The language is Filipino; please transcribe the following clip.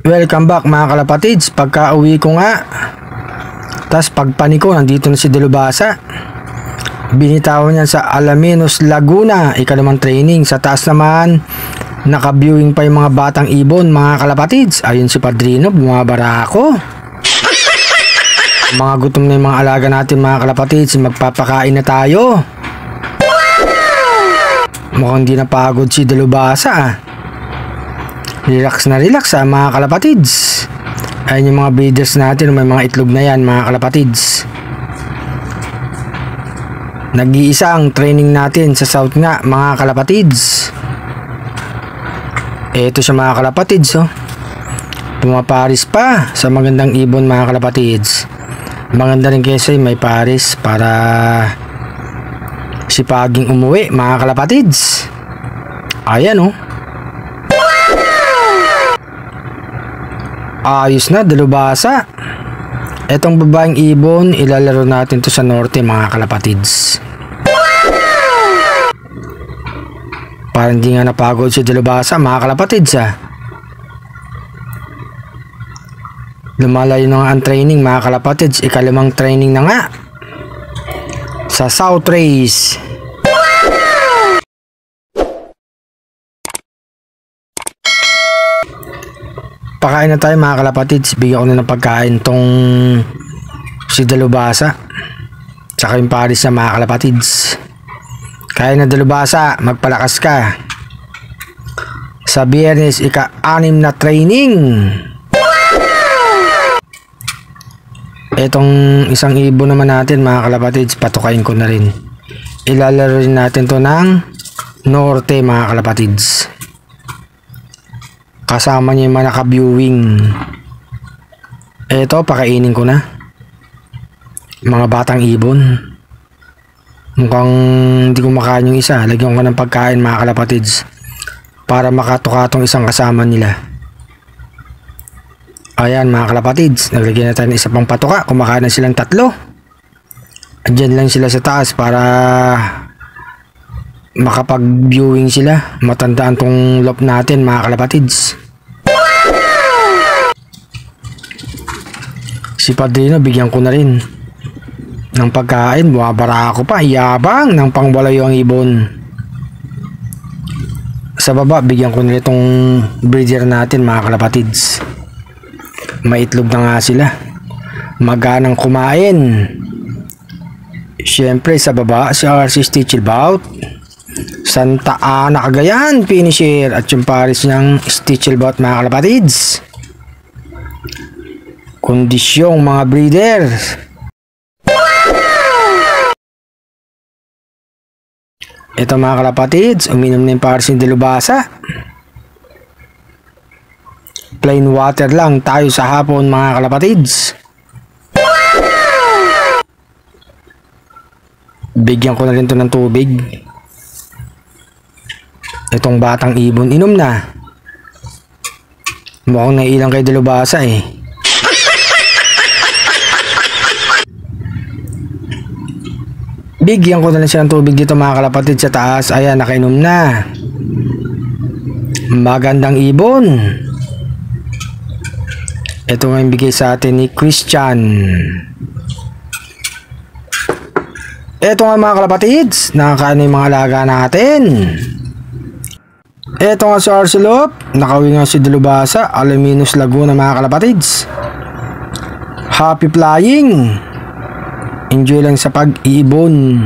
Welcome back mga kalapatids. Pagka uwi ko nga, tas pagpani ko, nandito na si Dalubhasa. Binitawan niya sa Alaminos, Laguna, ikalimang training. Sa taas naman, naka-viewing pa yung mga batang ibon mga kalapatids. Ayun si Padrino, bumabara ako. Mga gutom na yung mga alaga natin mga kalapatids, magpapakain na tayo. Mukhang di napagod si Dalubhasa. Relax na relax mga kalapatids. Ayun yung mga breeders natin, may mga itlog na yan mga kalapatids. Nag-iisang training natin sa south nga mga kalapatids. Eto siya mga kalapatids, oh. Pumaparis pa sa magandang ibon mga kalapatids. Maganda rin kasi may paris para sipaging umuwi mga kalapatids. Ayan, oh. Ayos na, Dalubhasa. Etong babaeng ibon, ilalaro natin to sa norte mga kalapatids. Parang hindi nga napagod si Dalubhasa mga kalapatids, ah. Lumalayo na nga ang training mga kalapatids. Ikalimang training na nga sa South Race. Pakain na tayo mga kalapatids. Bigyan ko na ng pagkain tong si Dalubhasa, tsaka yung paris na mga kalapatids. Kain na Dalubhasa, magpalakas ka. Sa Biyernes, ika-6 na training. Etong isang ibon naman natin mga kalapatids, patukain ko na rin. Ilalaro rin natin to ng norte mga kalapatids. Kasama niya yung mga naka-viewing. Eto, pakainin ko na. Mga batang ibon. Mukhang hindi ko makain yung isa. Lagyan ko ng pagkain mga kalapatids para makatukatong isang kasama nila. Ayan mga kalapatids, naglagyan na tayo ng isa pang patuka. Kumakain na silang tatlo. Andyan lang sila sa taas para makapag-viewing sila. Matandaan tong loop natin mga kalapatids. Si Padrino, bigyan ko na rin ng pagkain. Bumabara ako pa. Yabang ng pangbalayo ang ibon. Sa baba, bigyan ko na itong breeder natin mga kalapatids. May itlog na nga sila. Maganang kumain. Siyempre sa baba, si RC Stichelbout, Santa Ana, Cagayan, finisher. At yung paris niyang Stichelbout mga kalapatids. Kondisyong mga breeders. Ito mga kalapatids, uminom na yung paris ni Dalubhasa. Plain water lang tayo sa hapon mga kalapatids. Bigyan ko na rin to ng tubig. Itong batang ibon, inom na. Mukhang nailang kay Dalubhasa eh. Bigyan ko na lang siya ng tubig dito mga kalapatids sa taas. Ayan, nakainom na. Magandang ibon. Ito nga yung bigay sa atin ni Christian. Ito nga mga kalapatids, nakakain yung mga alaga natin. Ito nga si Arcelop, nakauwi nga si Dalubhasa, Alaminos, Laguna mga kalapatids. Happy flying. Enjoy lang sa pag-ibon.